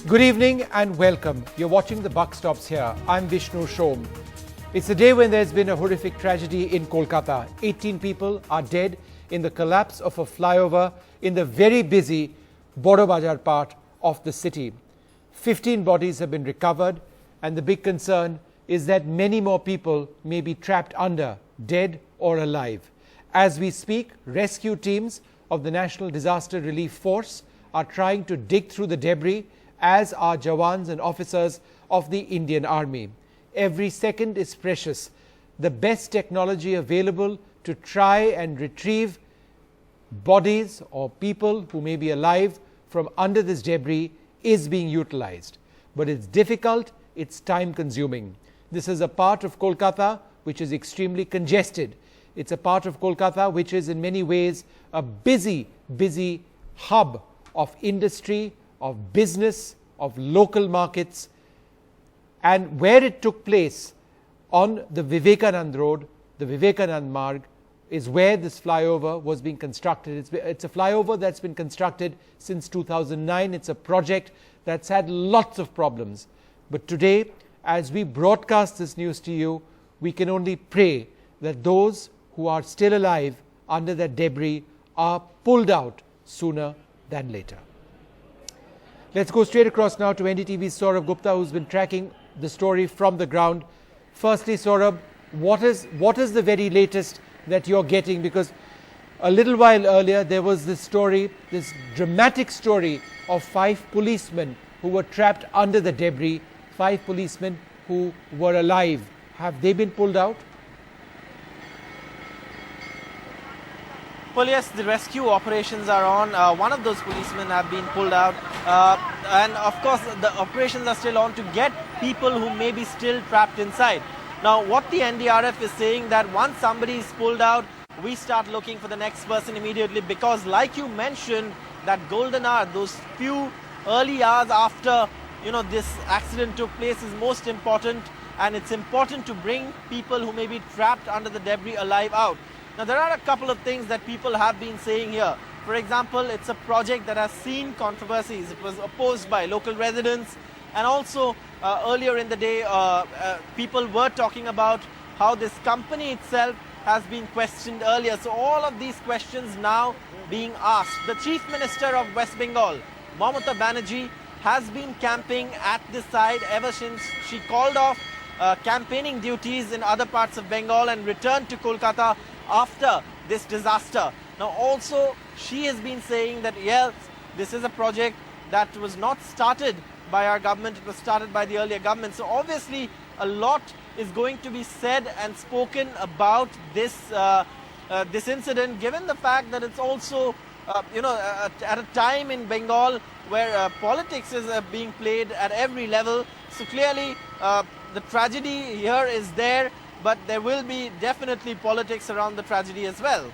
Good evening and welcome. You're watching The Buck Stops Here. I'm Vishnu Shom. It's a day when there's been a horrific tragedy in Kolkata. 18 people are dead in the collapse of a flyover in the very busy Boro Bazar part of the city. 15 bodies have been recovered, and the big concern is that many more people may be trapped under, dead or alive. As we speak, rescue teams of the National Disaster Relief Force are trying to dig through the debris, as are Jawans and officers of the Indian Army. Every second is precious. The best technology available to try and retrieve bodies or people who may be alive from under this debris is being utilized. But it's difficult, it's time consuming. This is a part of Kolkata which is extremely congested. It's a part of Kolkata which is in many ways a busy hub of industry, of business, of local markets, and where it took place on the Vivekanand Road, the Vivekanand Marg, is where this flyover was being constructed. It's a flyover that's been constructed since 2009. It's a project that's had lots of problems. But today, as we broadcast this news to you, we can only pray that those who are still alive under that debris are pulled out sooner than later. Let's go straight across now to NDTV's Saurabh Gupta, who's been tracking the story from the ground. Firstly, Saurabh, what is the very latest that you're getting? Because a little while earlier there was this story, this dramatic story of 5 policemen who were trapped under the debris, 5 policemen who were alive. Have they been pulled out? Well, yes, the rescue operations are on. One of those policemen have been pulled out. And of course, the operations are still on to get people who may be still trapped inside. Now, what the NDRF is saying that once somebody is pulled out, we start looking for the next person immediately, because like you mentioned, that golden hour, those few early hours after this accident took place is most important, and it's important to bring people who may be trapped under the debris alive out. Now, there are a couple of things that people have been saying here. For example, it's a project that has seen controversies. It was opposed by local residents, and also earlier in the day, people were talking about how this company itself has been questioned earlier. So all of these questions now being asked. The Chief Minister of West Bengal, Mamata Banerjee, has been camping at this site ever since she called off campaigning duties in other parts of Bengal and returned to Kolkata after this disaster. Now also, she has been saying that yes, this is a project that was not started by our government, it was started by the earlier government. So obviously a lot is going to be said and spoken about this this incident, given the fact that it's also at a time in Bengal where politics is being played at every level. So clearly the tragedy here is there, but there will be definitely politics around the tragedy as well.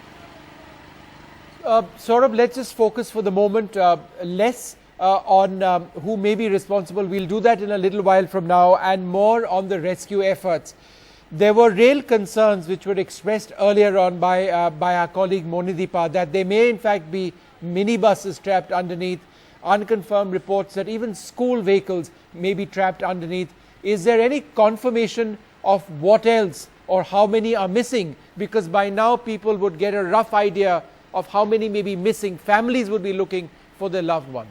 Saurabh, let's just focus for the moment less on who may be responsible. We'll do that in a little while from now, and more on the rescue efforts. There were real concerns which were expressed earlier on by our colleague Monideepa that there may in fact be minibuses trapped underneath, unconfirmed reports that even school vehicles may be trapped underneath. Is there any confirmation of what else or how many are missing? Because by now people would get a rough idea of how many may be missing. Families would be looking for their loved ones.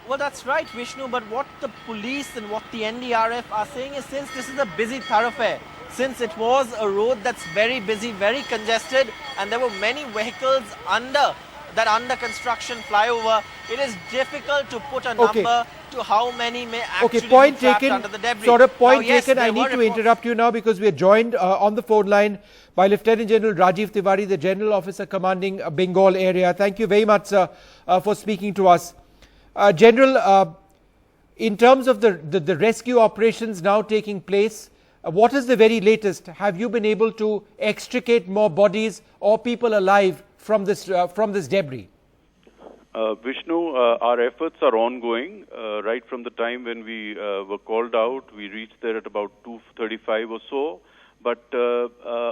Well, that's right, Vishnu, but what the police and what the NDRF are saying is, since this is a busy thoroughfare, since it was a road that's very busy, very congested, and there were many vehicles under construction flyover, it is difficult to put a number to how many may actually be trapped under the debris. Point taken. I need to interrupt you now because we are joined on the phone line by Lieutenant General Rajiv Tiwari, the General Officer commanding Bengal area. Thank you very much, sir, for speaking to us. General, in terms of the rescue operations now taking place, what is the very latest? Have you been able to extricate more bodies or people alive from this debris? Vishnu, our efforts are ongoing. Right from the time when we were called out, we reached there at about 2:35 or so. But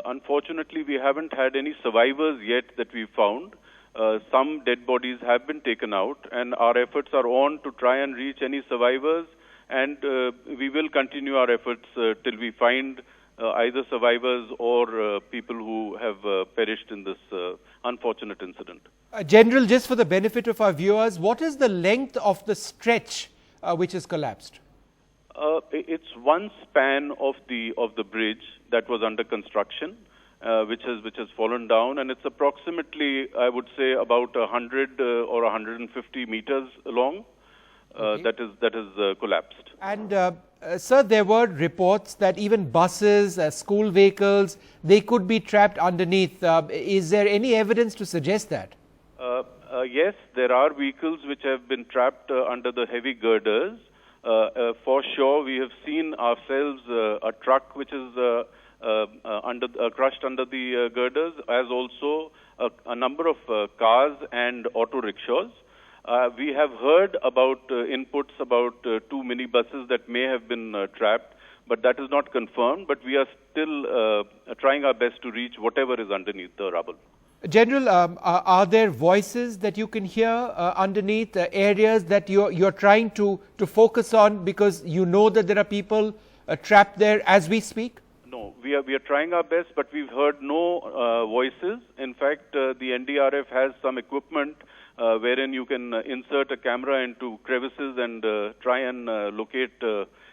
unfortunately, we haven't had any survivors yet that we found. Some dead bodies have been taken out, and our efforts are on to try and reach any survivors, and we will continue our efforts till we find either survivors or people who have perished in this unfortunate incident. General, just for the benefit of our viewers, what is the length of the stretch which has collapsed? It's one span of the bridge that was under construction, which has fallen down, and it's approximately, I would say, about 100 or 150 meters long. Okay. That is collapsed. And sir, there were reports that even buses, school vehicles, they could be trapped underneath. Is there any evidence to suggest that? Yes, there are vehicles which have been trapped under the heavy girders. For sure, we have seen ourselves a truck which is crushed under the girders, as also a number of cars and auto rickshaws. We have heard about inputs about 2 minibuses that may have been trapped, but that is not confirmed. But we are still trying our best to reach whatever is underneath the rubble. General, are there voices that you can hear underneath, areas that you're trying to focus on because you know that there are people trapped there as we speak? No, we are trying our best, but we've heard no voices. In fact, the NDRF has some equipment wherein you can insert a camera into crevices and try and locate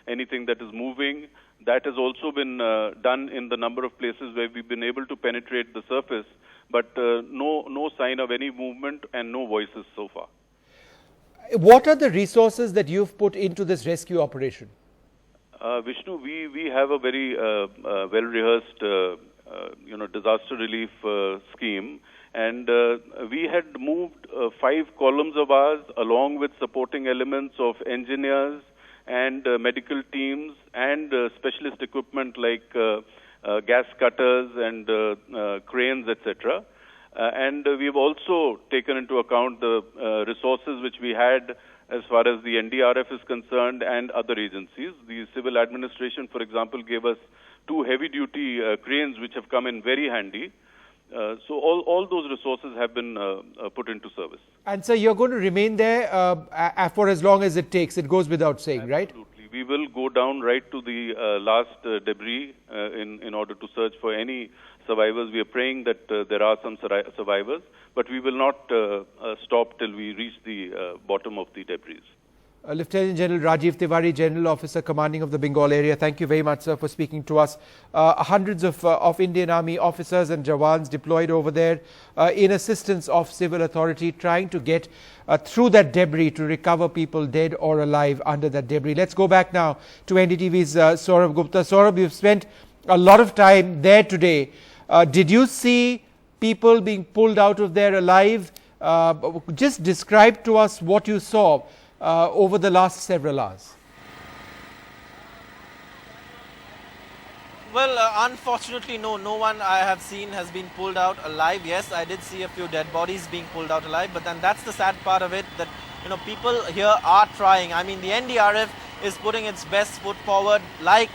anything that is moving. That has also been done in the number of places where we've been able to penetrate the surface, but no sign of any movement and no voices so far. What are the resources that you've put into this rescue operation? Vishnu, we have a very well-rehearsed disaster relief scheme, and we had moved 5 columns of ours along with supporting elements of engineers and medical teams and specialist equipment like gas cutters and cranes, etc. And we've also taken into account the resources which we had as far as the NDRF is concerned and other agencies. The civil administration, for example, gave us 2 heavy-duty cranes which have come in very handy. So all those resources have been put into service. And so you're going to remain there for as long as it takes. It goes without saying, right? Absolutely. We will go down right to the last debris in order to search for any survivors. We are praying that there are some survivors, but we will not stop till we reach the bottom of the debris. Lieutenant General Rajiv Tiwari, General Officer Commanding of the Bengal area, thank you very much, sir, for speaking to us. Hundreds of Indian Army officers and Jawans deployed over there in assistance of civil authority, trying to get through that debris to recover people dead or alive under that debris. Let's go back now to NDTV's Saurabh Gupta. Saurabh, you've spent a lot of time there today. Did you see people being pulled out of there alive? Just describe to us what you saw over the last several hours. Well, unfortunately, no one I have seen has been pulled out alive. Yes, I did see a few dead bodies being pulled out alive, but then that's the sad part of it, that people here are trying. I mean, the NDRF is putting its best foot forward, like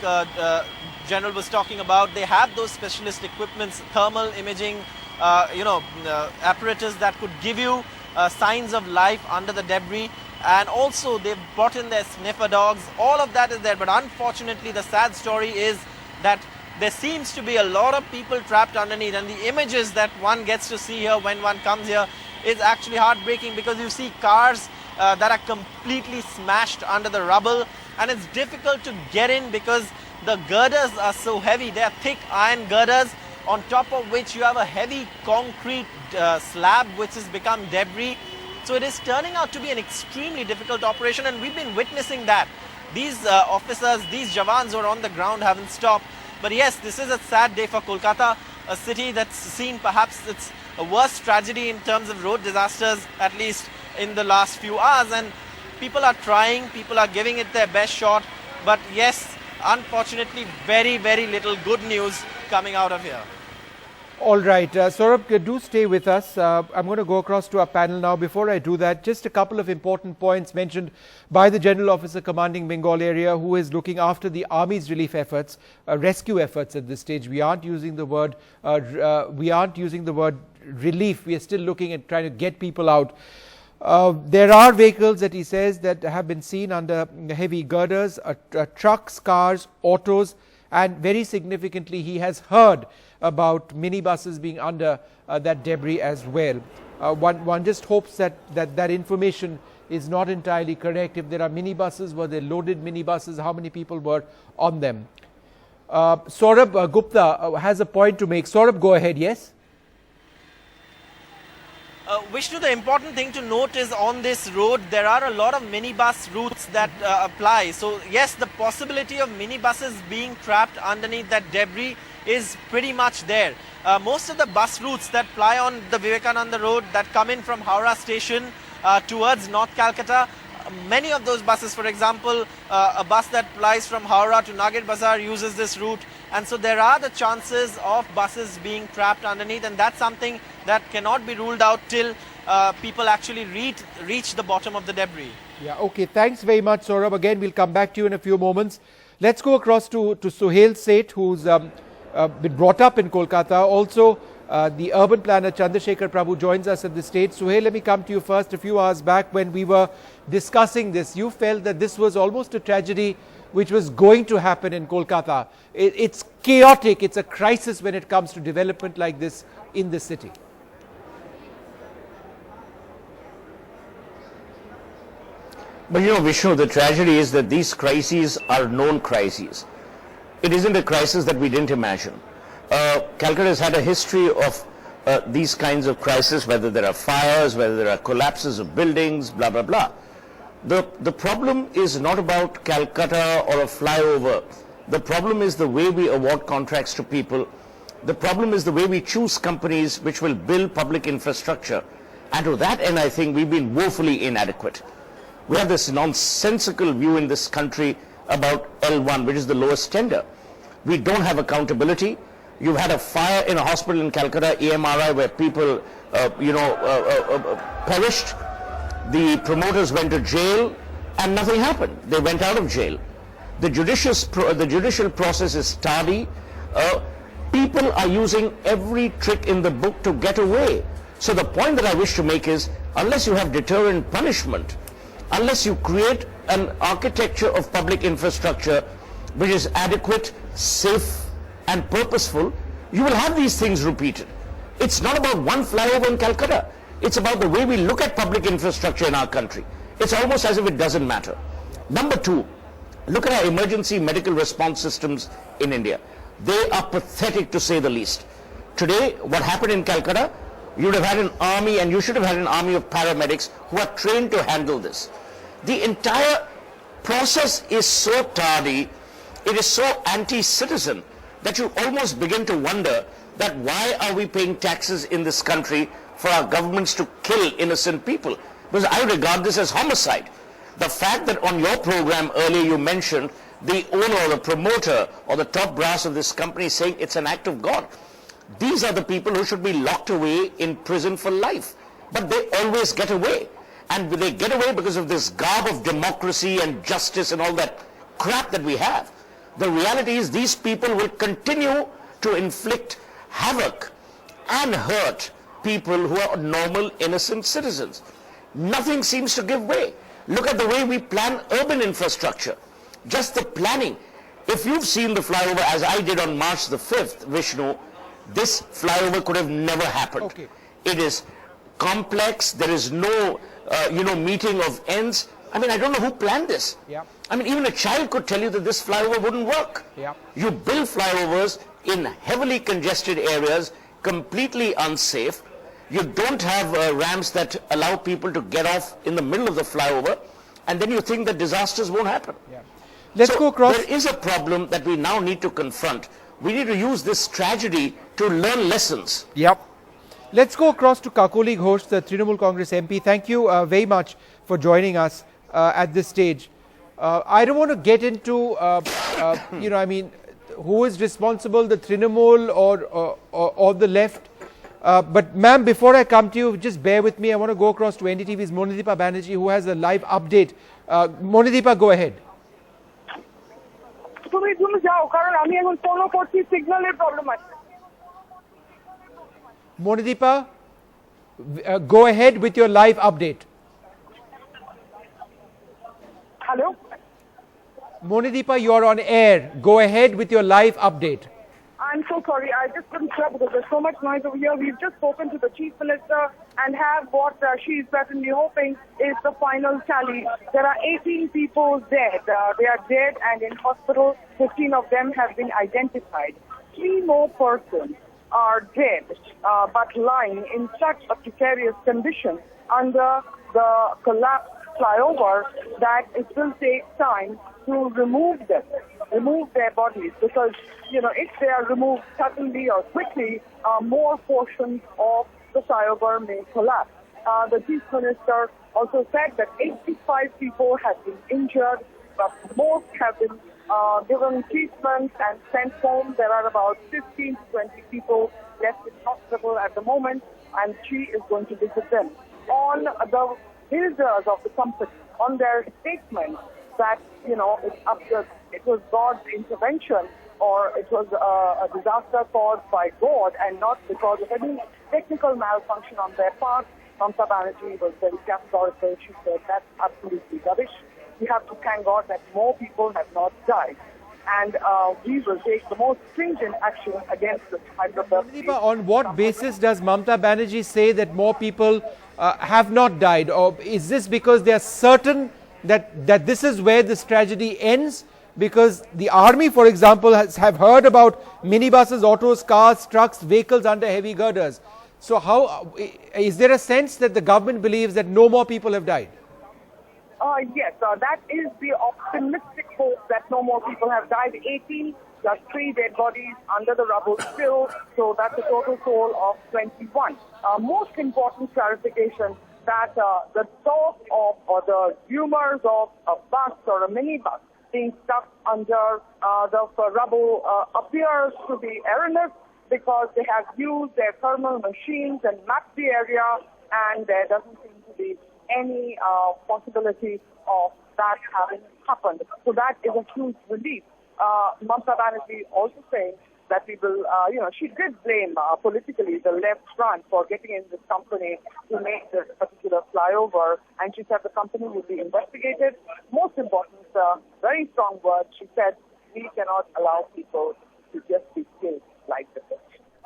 General was talking about. They have those specialist equipments, thermal imaging, apparatus that could give you signs of life under the debris. And also they've brought in their sniffer dogs. All of that is there, but unfortunately the sad story is that there seems to be a lot of people trapped underneath, and the images that one gets to see here when one comes here is actually heartbreaking, because you see cars that are completely smashed under the rubble, and it's difficult to get in because the girders are so heavy. They are thick iron girders, on top of which you have a heavy concrete slab which has become debris. So it is turning out to be an extremely difficult operation, and we've been witnessing that. These officers, these Jawans who are on the ground haven't stopped. But yes, this is a sad day for Kolkata, a city that's seen perhaps its worst tragedy in terms of road disasters, at least in the last few hours. And people are trying, people are giving it their best shot. But yes, unfortunately, very, very little good news coming out of here. All right, Saurabh, do stay with us. I'm going to go across to our panel now. Before I do that, just a couple of important points mentioned by the General Officer commanding Bengal area, who is looking after the Army's relief efforts, rescue efforts at this stage. We aren't using the word relief. We are still looking at trying to get people out. There are vehicles that he says that have been seen under heavy girders, trucks, cars, autos, and very significantly, he has heard about minibuses being under that debris as well. One just hopes that information is not entirely correct. If there are minibuses, were they loaded minibuses? How many people were on them? Saurabh Gupta has a point to make. Saurabh, go ahead. Yes. Vishnu, the important thing to note is on this road, there are a lot of minibus routes that apply. So, yes, the possibility of minibuses being trapped underneath that debris is pretty much there. Most of the bus routes that ply on the Vivekananda road that come in from Howrah station towards North Calcutta, many of those buses, for example, a bus that plies from Howrah to Nagir Bazaar uses this route. And so there are the chances of buses being trapped underneath, and that's something that cannot be ruled out till people actually reach the bottom of the debris. Yeah, okay. Thanks very much, Saurabh. Again, we'll come back to you in a few moments. Let's go across to Suhail Seth, who's been brought up in Kolkata. Also, the urban planner Chandrasekhar Prabhu joins us at this stage. Suhail, let me come to you first. A few hours back when we were discussing this, you felt that this was almost a tragedy which was going to happen in Kolkata. It's chaotic. It's a crisis when it comes to development like this in the city. But you know, Vishnu, the tragedy is that these crises are known crises. It isn't a crisis that we didn't imagine. Calcutta has had a history of these kinds of crises, whether there are fires, whether there are collapses of buildings, blah, blah, blah. The problem is not about Calcutta or a flyover. The problem is the way we award contracts to people. The problem is the way we choose companies which will build public infrastructure. And to that end, I think we've been woefully inadequate. We have this nonsensical view in this country about L1, which is the lowest tender. We don't have accountability. You've had a fire in a hospital in Calcutta, EMRI, where people, perished. The promoters went to jail and nothing happened. They went out of jail. The judicial process is tardy. People are using every trick in the book to get away. So the point that I wish to make is, unless you have deterrent punishment, unless you create an architecture of public infrastructure which is adequate, safe and purposeful, you will have these things repeated. It's not about one flyover in Calcutta. It's about the way we look at public infrastructure in our country. It's almost as if it doesn't matter. Number two, look at our emergency medical response systems in India. They are pathetic, to say the least. Today, what happened in Calcutta, you would have had an army, and you should have had an army of paramedics who are trained to handle this. The entire process is so tardy, it is so anti-citizen, that you almost begin to wonder that why are we paying taxes in this country for our governments to kill innocent people? Because I regard this as homicide. The fact that on your program earlier you mentioned the owner or the promoter or the top brass of this company saying it's an act of God. These are the people who should be locked away in prison for life. But they always get away. And they get away because of this garb of democracy and justice and all that crap that we have. The reality is these people will continue to inflict havoc and hurt people who are normal, innocent citizens. Nothing seems to give way. Look at the way we plan urban infrastructure. Just the planning. If you've seen the flyover as I did on March the 5th, Vishnu, this flyover could have never happened. Okay. It is complex. There is no, meeting of ends. I mean, I don't know who planned this. Yeah. I mean, even a child could tell you that this flyover wouldn't work. Yeah. You build flyovers in heavily congested areas, completely unsafe. You don't have ramps that allow people to get off in the middle of the flyover, and then you think that disasters won't happen. Yeah. Let's go across. There is a problem that we now need to confront. We need to use this tragedy to learn lessons. Yep. Let's go across to Kakoli Ghosh, the Trinamool Congress MP. Thank you very much for joining us at this stage. I don't want to get into, who is responsible, the Trinamool or the left. But ma'am, before I come to you, just bear with me. I want to go across to NDTV's Monideepa Banerjee, who has a live update. Monideepa, go ahead. Monideepa, go ahead with your live update. Hello? Monideepa, you are on air. Go ahead with your live update. I'm so sorry. I just couldn't hear because there's so much noise over here. We've just spoken to the Chief Minister and have what she is certainly hoping is the final tally. There are 18 people dead. They are dead and in hospital. 15 of them have been identified. 3 more persons are dead but lying in such a precarious condition under the collapsed flyover that it will take time to remove them, remove their bodies, because, you know, if they are removed suddenly or quickly, more portions of the flyover may collapse. The Chief Minister also said that 85 people have been injured, but most have been given treatment and sent home. There are about 15 to 20 people left in hospital at the moment, and she is going to visit them. On the builders of the company, on their statement that, you know, it was God's intervention, or it was a disaster caused by God and not because of any technical malfunction on their part, Mamata Banerjee was very categorical. She said that's absolutely rubbish. We have to thank God that more people have not died. And we will take the most stringent action against this Hyderabad. On what basis does Mamata Banerjee say that more people have not died? Or is this because they are certain that this is where this tragedy ends? Because the army, for example, have heard about minibuses, autos, cars, trucks, vehicles under heavy girders. So how is there a sense that the government believes that no more people have died? Yes, that is the optimistic hope that no more people have died. 18 plus 3 dead bodies under the rubble still, so that's a total toll of 21. Most important clarification that the talk of or the rumors of a bus or a minibus being stuck under the rubble appears to be erroneous, because they have used their thermal machines and mapped the area, and there doesn't seem to be any possibility of that having happened. So that is a huge relief. Mamata Banerjee also saying that we will, she did blame politically the left front for getting in this company to make this particular flyover, and she said the company will be investigated. Most important, very strong words, she said, we cannot allow people to just be killed like this.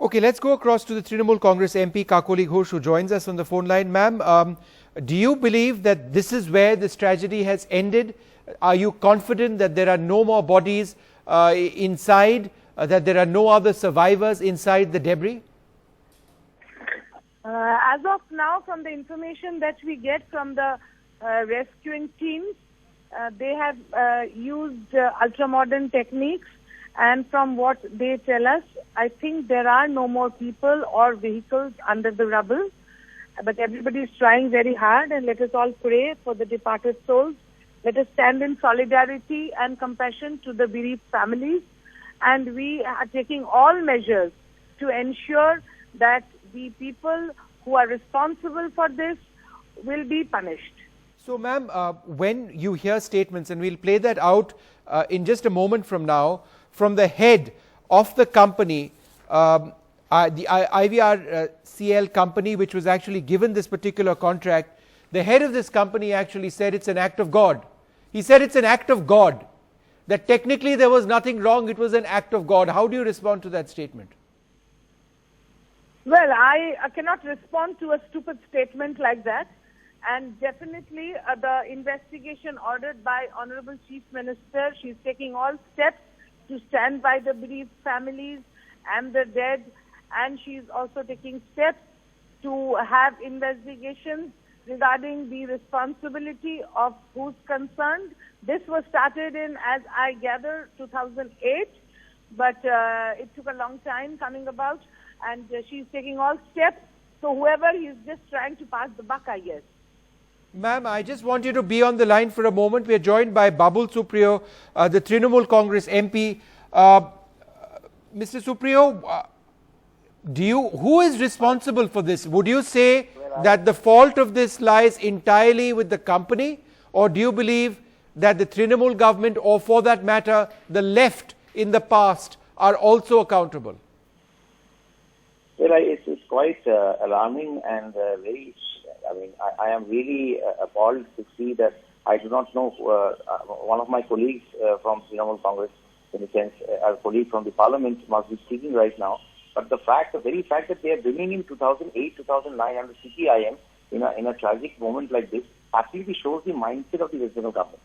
Okay, let's go across to the Trinamool Congress MP Kakoli Ghosh, who joins us on the phone line. Ma'am, do you believe that this is where this tragedy has ended? Are you confident that there are no more bodies inside, that there are no other survivors inside the debris? As of now, from the information that we get from the rescuing teams, they have used ultra-modern techniques, and from what they tell us, I think there are no more people or vehicles under the rubble. But everybody is trying very hard, and let us all pray for the departed souls. Let us stand in solidarity and compassion to the bereaved families, and we are taking all measures to ensure that the people who are responsible for this will be punished. So, ma'am, when you hear statements, and we'll play that out in just a moment from now, from the head of the company, the IVRCL company, which was actually given this particular contract, the head of this company actually said it's an act of God. He said it's an act of God, that technically there was nothing wrong, it was an act of God. How do you respond to that statement? Well, I cannot respond to a stupid statement like that. And definitely the investigation ordered by Honorable Chief Minister, she's taking all steps to stand by the bereaved families and the dead, and she's also taking steps to have investigations regarding the responsibility of who's concerned. This was started in, as I gather, 2008, but it took a long time coming about, and she's taking all steps. So whoever is just trying to pass the buck, I guess. Ma'am, I just want you to be on the line for a moment. We are joined by Babul Supriyo, the Trinamool Congress MP. Mr. Supriyo, who is responsible for this? Would you say that the fault of this lies entirely with the company, or do you believe that the Trinamool government, or for that matter, the left in the past, are also accountable? Well, it's quite alarming and very, I am really appalled to see that I do not know, one of my colleagues from Trinamool Congress, in a sense, a colleague from the parliament must be speaking right now, but the very fact that they are bringing in 2008, 2009 under CPIM in a tragic moment like this absolutely shows the mindset of the regional government.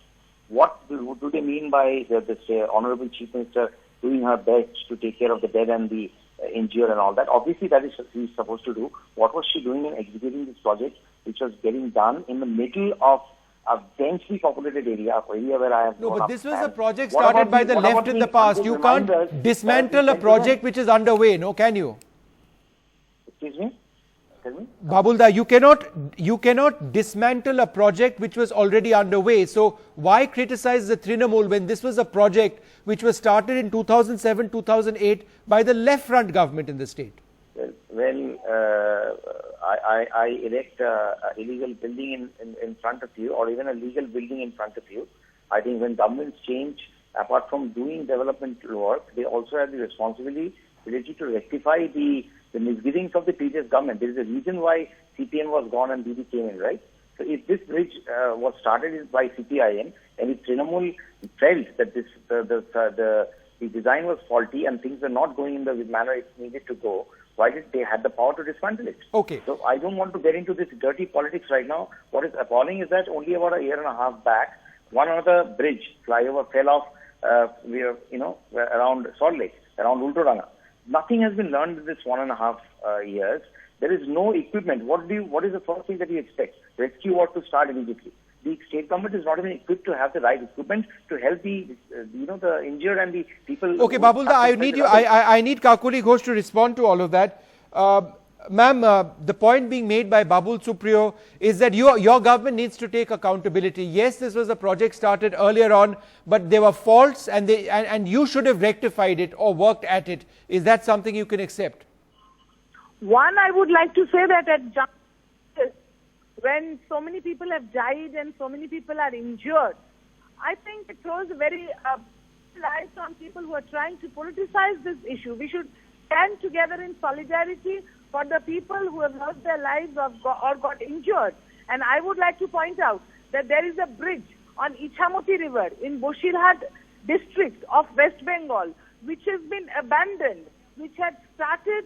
What do they mean by this Honorable Chief Minister doing her best to take care of the dead and the injured and all that? Obviously, that is what she's supposed to do. What was she doing in executing this project, which was getting done in the middle of a densely populated area where I have No, grown but up. this was a And project what started about by the what left about in the the past. You can't reminders dismantle that a project which is underway, no, can you? Excuse me? Tell me? Babulda, you cannot dismantle a project which was already underway. So why criticize the Trinamool when this was a project which was started in 2007, 2008 by the left front government in the state? Well, I erect a illegal building in front of you, or even a legal building in front of you. I think when governments change, apart from doing development work, they also have the responsibility to rectify the misgivings of the previous government. There is a reason why CPM was gone and BD came in, right? So if this bridge was started by CPIM, and if Trinamool felt that the design was faulty and things were not going in the manner it needed to go, why did they have the power to dismantle it? Okay. So I don't want to get into this dirty politics right now. What is appalling is that only about a year and a half back, one other bridge, flyover, fell off around Salt Lake, around Ultoranga. Nothing has been learned in this 1.5 years. There is no equipment. What is the first thing that you expect? Rescue ought to start immediately. The state government is not even equipped to have the right equipment to help the injured and the people. Okay, Babulda, I need Kakuli Ghosh to respond to all of that. Ma'am, the point being made by Babul Supriyo is that your government needs to take accountability. Yes, this was a project started earlier on, but there were faults and you should have rectified it or worked at it. Is that something you can accept? One, I would like to say that at justice, when so many people have died and so many people are injured, I think it throws a very light on people who are trying to politicize this issue. We should stand together in solidarity for the people who have lost their lives or got injured. And I would like to point out that there is a bridge on Ichamoti River in Boshirhat district of West Bengal, which has been abandoned, which had started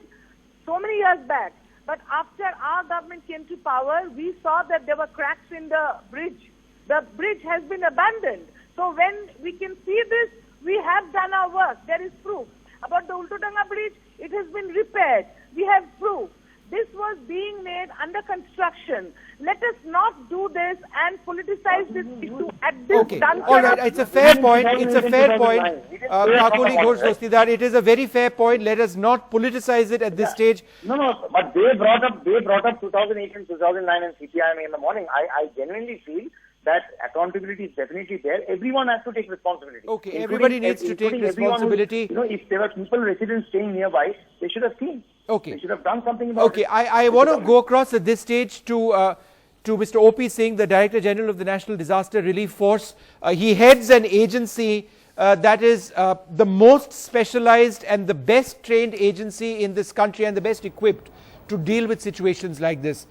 so many years back. But after our government came to power, we saw that there were cracks in the bridge. The bridge has been abandoned. So when we can see this, we have done our work. There is proof. About the Ultodanga bridge, it has been repaired. We have proof. This was being made under construction. Let us not do this and politicize this issue at this juncture. All right, it's a fair point. It's a fair point. Kakuli Ghosh Dostidar, it is a very fair point. Let us not politicize it at this stage. No, but they brought up 2008 and 2009 and CPIM in the morning. I genuinely feel that accountability is definitely there. Everyone has to take responsibility. Okay, everybody needs to take responsibility. If there were people, residents staying nearby, they should have seen. Okay. They should have done something about it. Okay, I want to go across at this stage to Mr. O.P. Singh, the Director General of the National Disaster Relief Force. He heads an agency that is the most specialized and the best trained agency in this country and the best equipped to deal with situations like this.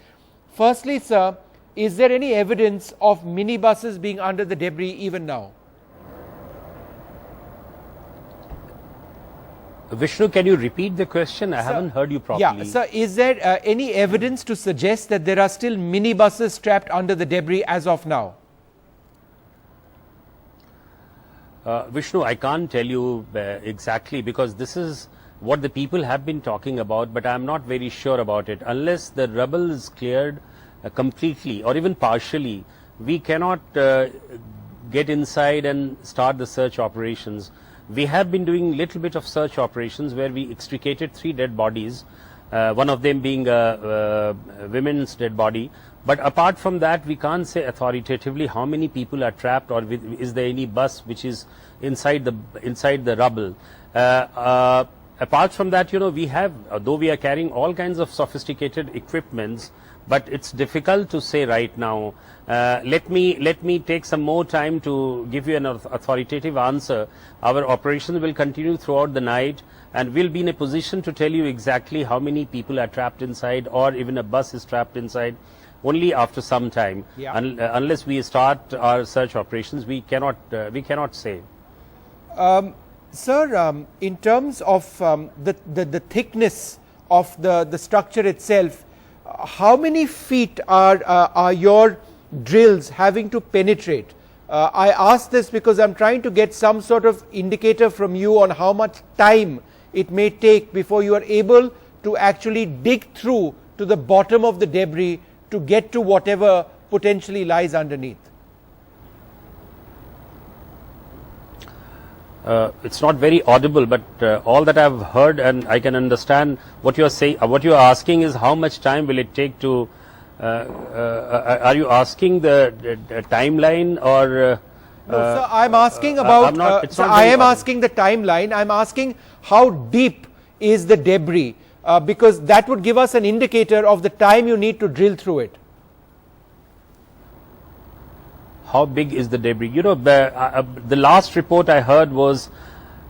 Firstly, sir, is there any evidence of minibuses being under the debris even now? Vishnu, can you repeat the question? I haven't heard you properly. Yeah, sir, is there any evidence to suggest that there are still minibuses trapped under the debris as of now? Vishnu, I can't tell you exactly, because this is what the people have been talking about, but I'm not very sure about it. Unless the rubble is cleared completely or even partially, we cannot get inside and start the search operations. We have been doing little bit of search operations where we extricated 3 dead bodies, one of them being a women's dead body. But apart from that, we can't say authoritatively how many people are trapped, or is there any bus which is inside the rubble. apart from that, we have, though we are carrying all kinds of sophisticated equipments, but it's difficult to say right now. Let me take some more time to give you an authoritative answer. Our operations will continue throughout the night, and we'll be in a position to tell you exactly how many people are trapped inside, or even a bus is trapped inside, only after some time. Yeah. Unless we start our search operations, we cannot say. Sir, in terms of the thickness of the structure itself, how many feet are your drills having to penetrate? I ask this because I'm trying to get some sort of indicator from you on how much time it may take before you are able to actually dig through to the bottom of the debris to get to whatever potentially lies underneath. It's not very audible, but all that I've heard, and I can understand what you're saying. What you're asking is how much time will it take to? Are you asking the timeline, or? No, sir. I'm asking about. I am asking the timeline. I'm asking how deep is the debris, because that would give us an indicator of the time you need to drill through it. How big is the debris? The last report I heard was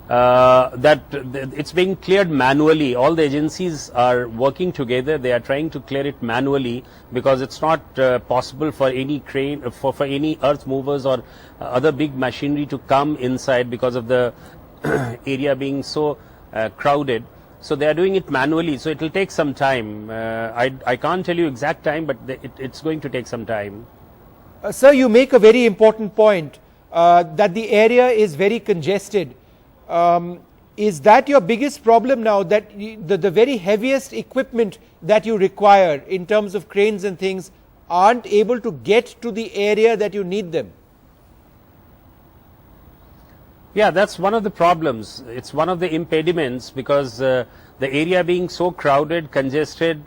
that it's being cleared manually. All the agencies are working together. They are trying to clear it manually because it's not possible for any crane, for any earth movers or other big machinery to come inside because of the area being so crowded. So they are doing it manually. So it will take some time. I can't tell you exact time, but it's going to take some time. Sir, you make a very important point that the area is very congested. Is that your biggest problem now, that the very heaviest equipment that you require in terms of cranes and things aren't able to get to the area that you need them? Yeah, that's one of the problems. It's one of the impediments because the area being so crowded, congested,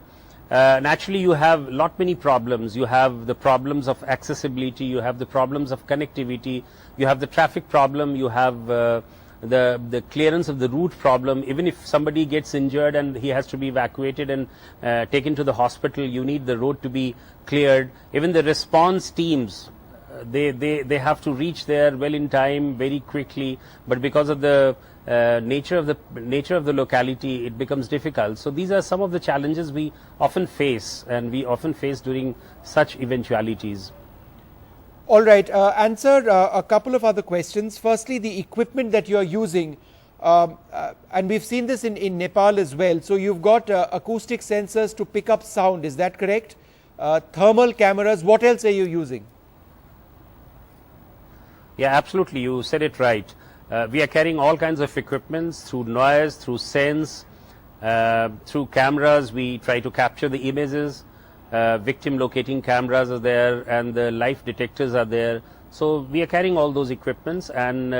naturally you have many problems. You have the problems of accessibility, you have the problems of connectivity, you have the traffic problem, you have the clearance of the route problem. Even if somebody gets injured and he has to be evacuated and taken to the hospital, you need the road to be cleared. Even the response teams, they have to reach there well in time, very quickly, but because of the nature of the locality, it becomes difficult. So these are some of the challenges we often face, and we often face during such eventualities. All right, and sir, a couple of other questions. Firstly, the equipment that you are using, and we've seen this in Nepal as well. So you've got acoustic sensors to pick up sound, is that correct? Thermal cameras, what else are you using? Yeah, absolutely, you said it right. We are carrying all kinds of equipments through noise, through sense, through cameras. We try to capture the images. Victim locating cameras are there, and the life detectors are there. So we are carrying all those equipments, and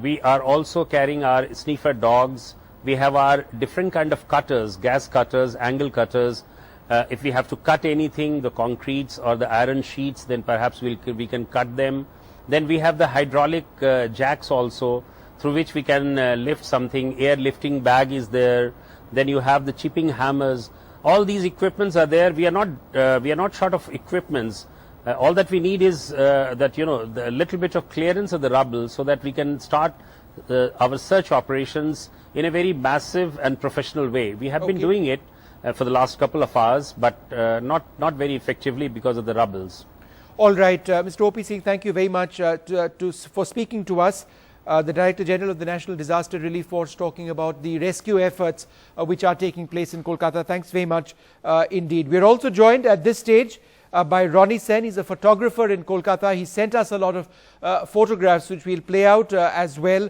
we are also carrying our sniffer dogs. We have our different kind of cutters, gas cutters, angle cutters. If we have to cut anything, the concretes or the iron sheets, then perhaps we can cut them. Then we have the hydraulic jacks also, through which we can lift something. Air lifting bag is there. Then you have the chipping hammers. All these equipments are there. We are not short of equipments. All that we need is that the little bit of clearance of the rubble, so that we can start our search operations in a very massive and professional way. We have been doing it for the last couple of hours, but not very effectively because of the rubbles. All right, Mr. O.P. Singh, thank you very much for speaking to us. The Director General of the National Disaster Relief Force, talking about the rescue efforts which are taking place in Kolkata. Thanks very much indeed. We are also joined at this stage by Ronnie Sen. He's a photographer in Kolkata. He sent us a lot of photographs which we'll play out as well.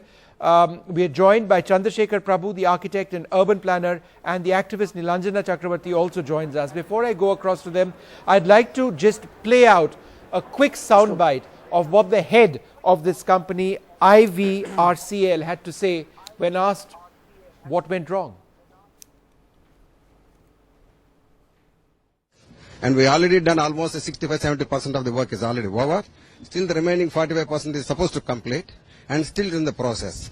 We are joined by Chandrasekhar Prabhu, the architect and urban planner, and the activist Nilanjana Chakravarti also joins us. Before I go across to them, I'd like to just play out a quick soundbite of what the head of this company, IVRCL, had to say when asked what went wrong. And we already done almost 65-70% of the work is already over. Still the remaining 45% is supposed to complete and still in the process.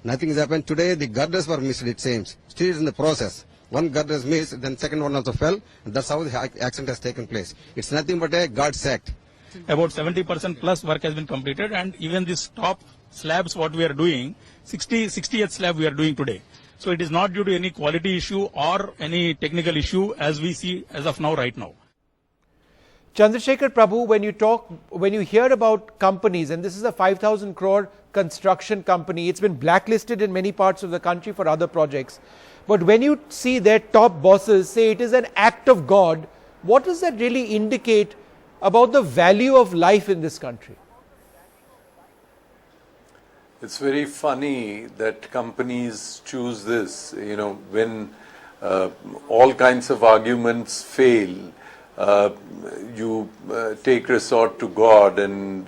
Nothing has happened. Today the girders were missed, it seems. Still it is in the process. One girder is missed, then second one also fell. And that's how the accident has taken place. It's nothing but a God's act. About 70% plus work has been completed, and even this top slabs what we are doing, 60th slab we are doing today. So it is not due to any quality issue or any technical issue as we see as of now, right now. Chandrasekhar Prabhu, when you hear about companies, and this is a 5,000 crore construction company, it's been blacklisted in many parts of the country for other projects. But when you see their top bosses say it is an act of God, what does that really indicate about the value of life in this country? It's very funny that companies choose this, when all kinds of arguments fail. You take resort to God and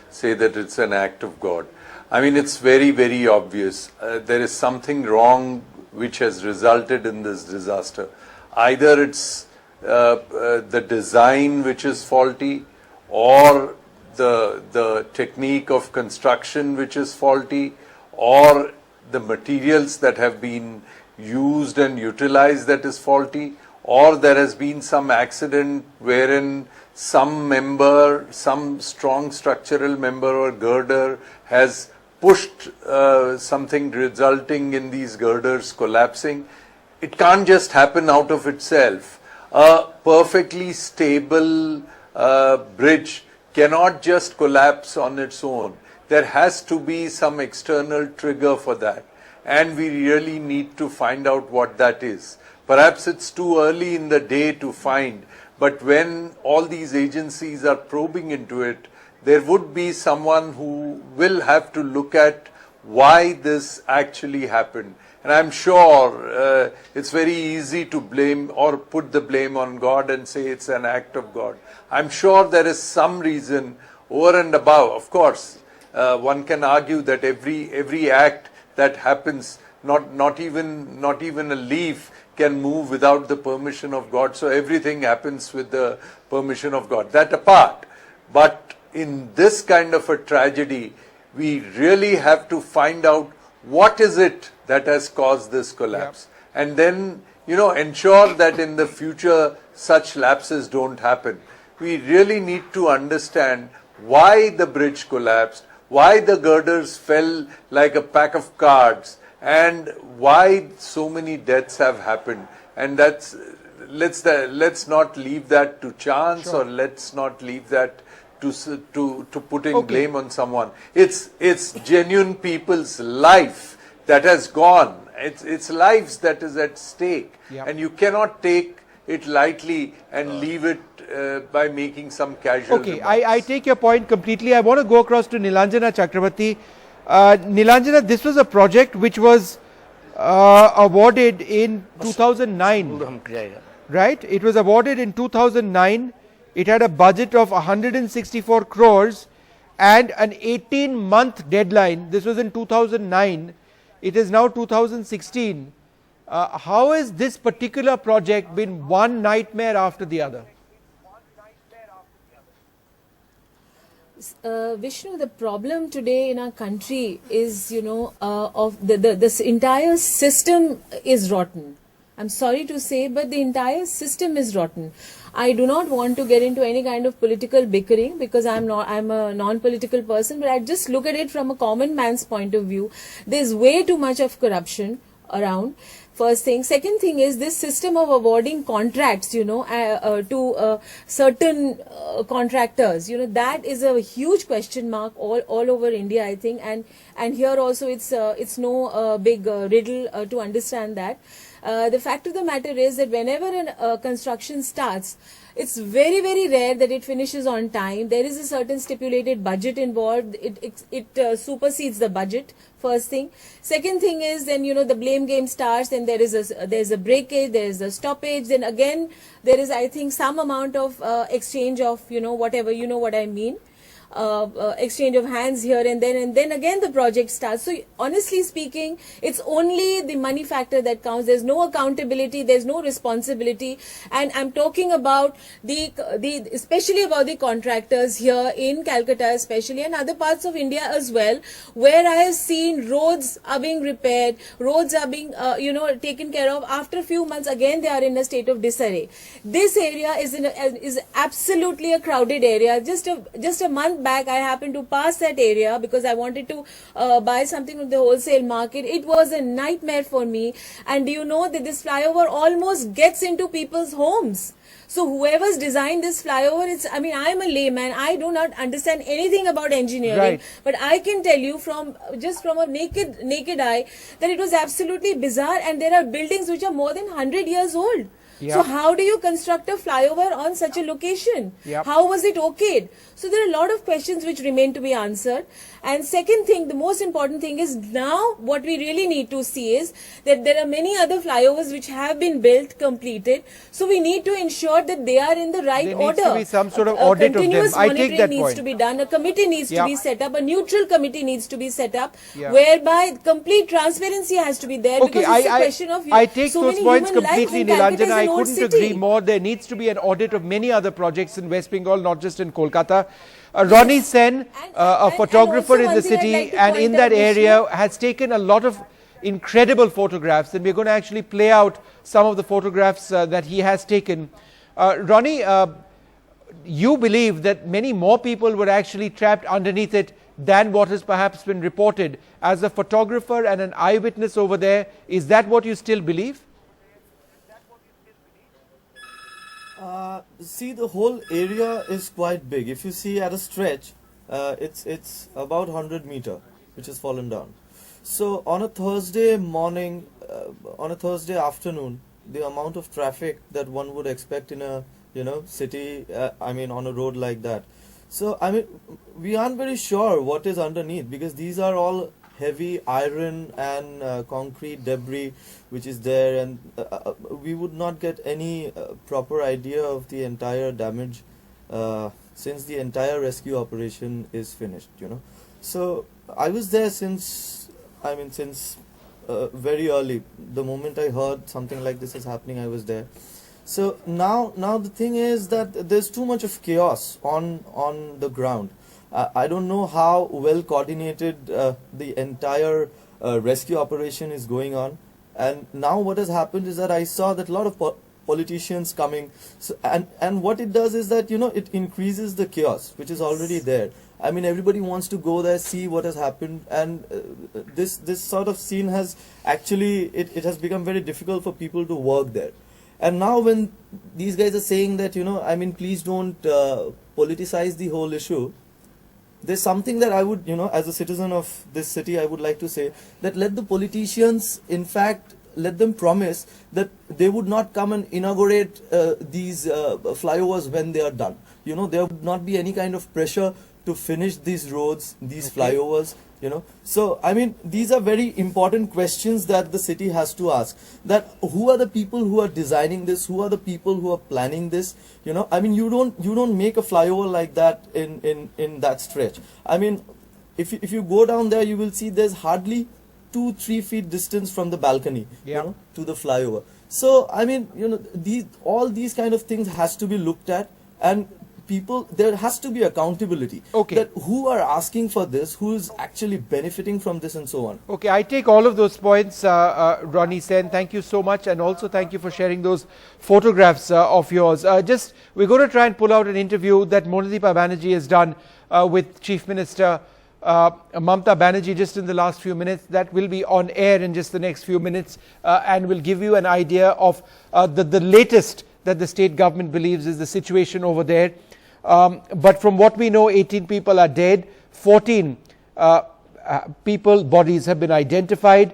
say that it's an act of God. I mean, it's very, very obvious. There is something wrong which has resulted in this disaster. Either it's the design which is faulty, or the technique of construction which is faulty, or the materials that have been used and utilized that is faulty, or there has been some accident wherein some member, some strong structural member or girder has pushed something resulting in these girders collapsing. It can't just happen out of itself. A perfectly stable bridge cannot just collapse on its own. There has to be some external trigger for that, and we really need to find out what that is. Perhaps it's too early in the day to find, but when all these agencies are probing into it, there would be someone who will have to look at why this actually happened. And I'm sure it's very easy to blame or put the blame on God and say it's an act of God. I'm sure there is some reason over and above. Of course, one can argue that every act that happens, not even a leaf can move without the permission of God. So everything happens with the permission of God. That apart. But in this kind of a tragedy, we really have to find out what is it that has caused this collapse. Yep. And then, ensure that in the future such lapses don't happen. We really need to understand why the bridge collapsed, why the girders fell like a pack of cards, and why so many deaths have happened. And let's not leave that to chance, or let's not leave that to putting blame on someone. It's genuine people's life that has gone. It's lives that is at stake, and you cannot take it lightly and leave it by making some casual remarks. I take your point completely. I want to go across to Nilanjana Chakravarti. Nilanjana, this was a project which was awarded in 2009, right? It was awarded in 2009. It had a budget of 164 crores and an 18-month deadline. This was in 2009. It is now 2016. How has this particular project been one nightmare after the other? Vishnu, the problem today in our country is, of this entire system is rotten. I'm sorry to say, but the entire system is rotten. I do not want to get into any kind of political bickering because I'm a non-political person, but I just look at it from a common man's point of view. There's way too much of corruption around. First thing. Second thing is this system of awarding contracts, to certain contractors, that is a huge question mark all over India, I think. And here also it's no big riddle to understand that. The fact of the matter is that whenever a construction starts, it's very, very rare that it finishes on time. There is a certain stipulated budget involved. It supersedes the budget, first thing. Second thing is then, the blame game starts, then there's a breakage, there's a stoppage, then again, there is, I think, some amount of exchange of, whatever, what I mean. exchange of hands here and then again the project starts. So honestly speaking, it's only the money factor that counts. There's no accountability, there's no responsibility, and I'm talking about the especially about the contractors here in Calcutta especially, and other parts of India as well, where I have seen roads are being repaired, roads are being taken care of. After a few months again they are in a state of disarray. This area is absolutely a crowded area. Just a month back I happened to pass that area because I wanted to buy something from the wholesale market. It was a nightmare for me, and do you know that this flyover almost gets into people's homes? So whoever's designed this flyover, I'm a layman, I do not understand anything about engineering, right, but I can tell you from a naked eye that it was absolutely bizarre, and there are buildings which are more than 100 years old. Yep. So how do you construct a flyover on such a location? Yep. How was it okayed? So there are a lot of questions which remain to be answered. And second thing, the most important thing is now what we really need to see is that there are many other flyovers which have been built, completed. So we need to ensure that they are in the right order. There needs to be some sort of audit of them. I take that needs point. to be done. A committee needs to be set up. A neutral committee needs to be set up, whereby complete transparency has to be there. Okay, because it's a question of I take those points completely, Nilanjan. I couldn't agree more. There needs to be an audit of many other projects in West Bengal, not just in Kolkata. Ronnie Sen, a photographer in the city and in that area, has taken a lot of incredible photographs, and we're going to actually play out some of the photographs that he has taken. Ronnie, you believe that many more people were actually trapped underneath it than what has perhaps been reported. As a photographer and an eyewitness over there, is that what you still believe? See, the whole area is quite big. If you see at a stretch, it's about 100 meter, which has fallen down. So on a Thursday morning, on a Thursday afternoon, the amount of traffic that one would expect in a city, on a road like that. So we aren't very sure what is underneath, because these are all heavy iron and concrete debris which is there, and we would not get any proper idea of the entire damage since the entire rescue operation is finished. So I was there since very early. The moment I heard something like this is happening, I was there. So now the thing is that there's too much of chaos on the ground. I don't know how well coordinated the entire rescue operation is going on. And now what has happened is that I saw that a lot of politicians coming. So, and what it does is that, it increases the chaos, which is already there. Everybody wants to go there, see what has happened. And this sort of scene has actually, it has become very difficult for people to work there. And now when these guys are saying that, please don't politicize the whole issue, there's something that I would, as a citizen of this city, I would like to say that let the politicians, in fact, let them promise that they would not come and inaugurate these flyovers when they are done. There would not be any kind of pressure to finish these roads, these flyovers. So these are very important questions that the city has to ask, that who are the people who are designing this, who are the people who are planning this. You don't make a flyover like that in that stretch. If you go down there, you will see there's hardly 2-3 feet distance from the balcony to the flyover. So all these kind of things has to be looked at, and there has to be accountability. Okay. That who are asking for this, who is actually benefiting from this, and so on. Okay, I take all of those points, Ronnie Sen. Thank you so much, and also thank you for sharing those photographs of yours. We're going to try and pull out an interview that Monadipa Banerjee has done with Chief Minister Mamta Banerjee just in the last few minutes. That will be on air in just the next few minutes, and will give you an idea of the latest that the state government believes is the situation over there. But from what we know, 18 people are dead, 14 people, bodies have been identified,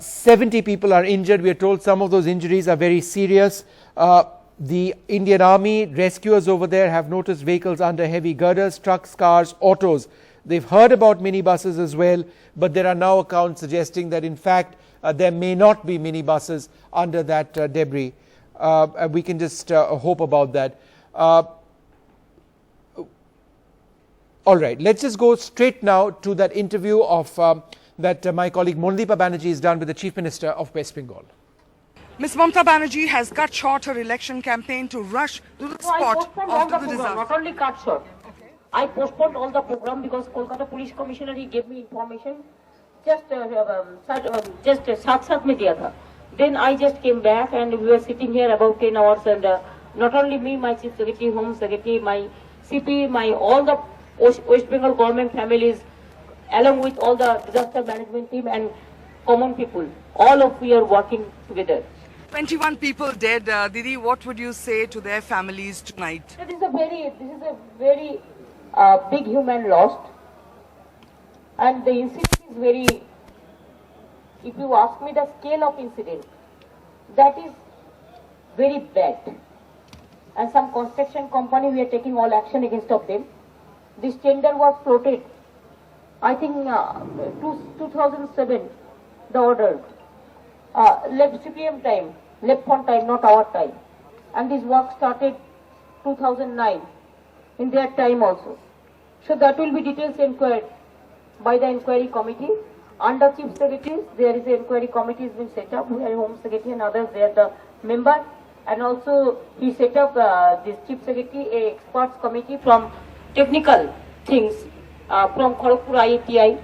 70 people are injured. We are told some of those injuries are very serious. The Indian Army rescuers over there have noticed vehicles under heavy girders, trucks, cars, autos. They've heard about minibuses as well, but there are now accounts suggesting that in fact there may not be minibuses under that debris. We can just hope about that. All right, let's just go straight now to that interview of that my colleague Mondeepa Banerjee has done with the Chief Minister of West Bengal. Ms. Mamata Banerjee has cut short her election campaign to rush to the spot after the disaster. Not only cut short, I postponed all the program because Kolkata Police Commissioner, he gave me information just साथ में दिया था. Then I just came back and we were sitting here about 10 hours and not only me, my Chief Secretary, Home Secretary, my CP, all the West Bengal government families, along with all the disaster management team and common people, all of we are working together. 21 people dead. Didi, what would you say to their families tonight? This is a very big human loss, and the incident is very. If you ask me the scale of incident, that is very bad. And some construction company, we are taking all action against of them. This tender was floated, I think 2007, the order. Left CPM time, left on time, not our time. And this work started 2009, in their time also. So that will be details inquired by the inquiry committee. Under Chief Secretary, there is an inquiry committee has been set up, where Home Secretary and others, they are the member. And also he set up this Chief Secretary, a experts committee from technical things, from Kharagpur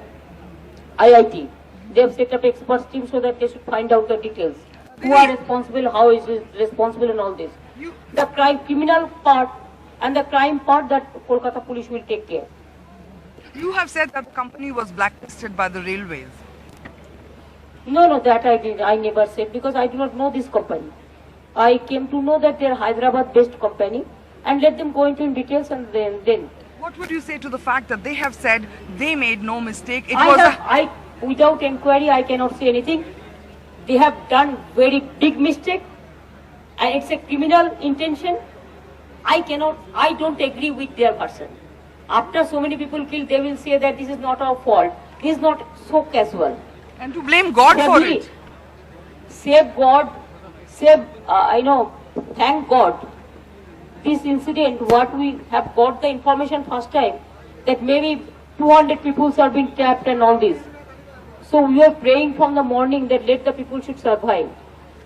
IIT. They have set up experts team so that they should find out the details. Who are responsible, how is it responsible and all this. The criminal part and the crime part that Kolkata police will take care. You have said that the company was blacklisted by the railways. No, that I never said, because I do not know this company. I came to know that they are Hyderabad-based company, and let them go into details and then. What would you say to the fact that they have said they made no mistake? Without inquiry, I cannot say anything. They have done very big mistake, and it's a criminal intention. I don't agree with their version. After so many people killed, they will say that this is not our fault. This is not so casual. And to blame God for it. Save God, thank God. This incident, what we have got the information first time, that maybe 200 people are being trapped and all this. So we are praying from the morning that let the people should survive.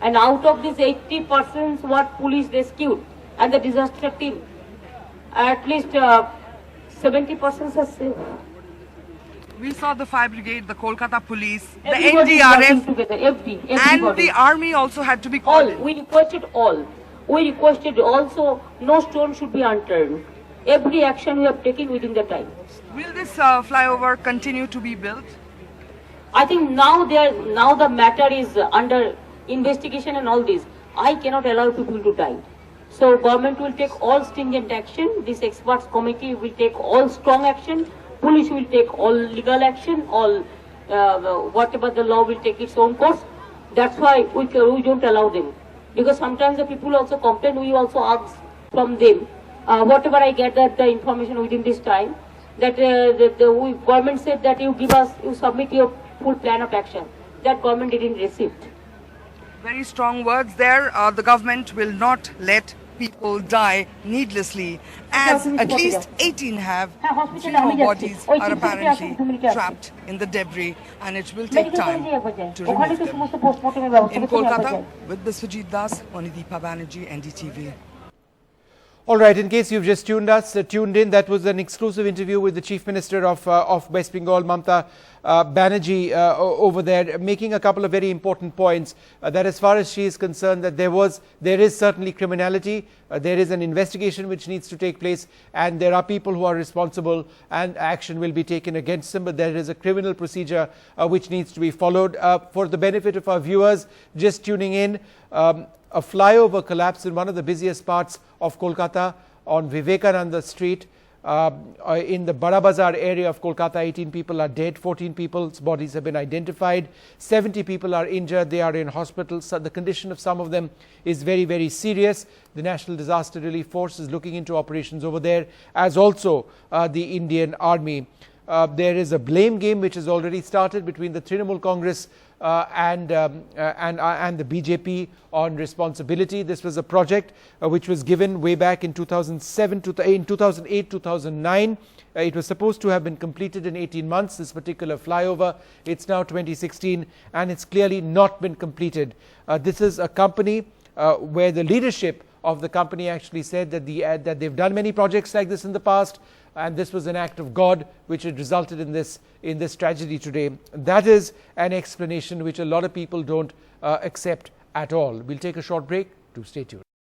And out of these 80 persons, what police rescued and the disaster team, at least 70 persons are safe. We saw the fire brigade, the Kolkata police, the NDRF, and the army also had to be called in. We requested all. We requested also no stone should be unturned. Every action we have taken within the time. Will this flyover continue to be built? I think now the matter is under investigation and all this. I cannot allow people to die. So government will take all stringent action. This experts committee will take all strong action. Police will take all legal action. All whatever the law will take its own course. That's why we don't allow them. Because sometimes the people also complain. We also ask from them. Whatever I get the information within this time, that the government said that you submit your full plan of action. That government didn't receive. Very strong words there. The government will not let people die needlessly, as at least 18 have. 3 more bodies are apparently trapped in the debris, and it will take time to remove them. In Kolkata, with Biswajit Das, Mondeepa Banerjee, NDTV. All right, in case you've just tuned in, that was an exclusive interview with the Chief Minister of West Bengal, Mamata Banerjee, over there, making a couple of very important points, that as far as she is concerned, that there is certainly criminality, there is an investigation which needs to take place, and there are people who are responsible and action will be taken against them, but there is a criminal procedure which needs to be followed. For the benefit of our viewers just tuning in, a flyover collapsed in one of the busiest parts of Kolkata on Vivekananda Street. In the Bada Bazar area of Kolkata, 18 people are dead, 14 people's bodies have been identified, 70 people are injured, they are in hospital. So the condition of some of them is very, very serious. The National Disaster Relief Force is looking into operations over there, as also the Indian Army. There is a blame game which has already started between the Trinamool Congress and the BJP on responsibility. This was a project which was given way back in 2007, in 2008, 2009. It was supposed to have been completed in 18 months, this particular flyover. It's now 2016 and it's clearly not been completed. This is a company where the leadership of the company actually said that that they've done many projects like this in the past, and this was an act of God which had resulted in this tragedy today. That is an explanation which a lot of people don't accept at all. We'll take a short break. Do stay tuned.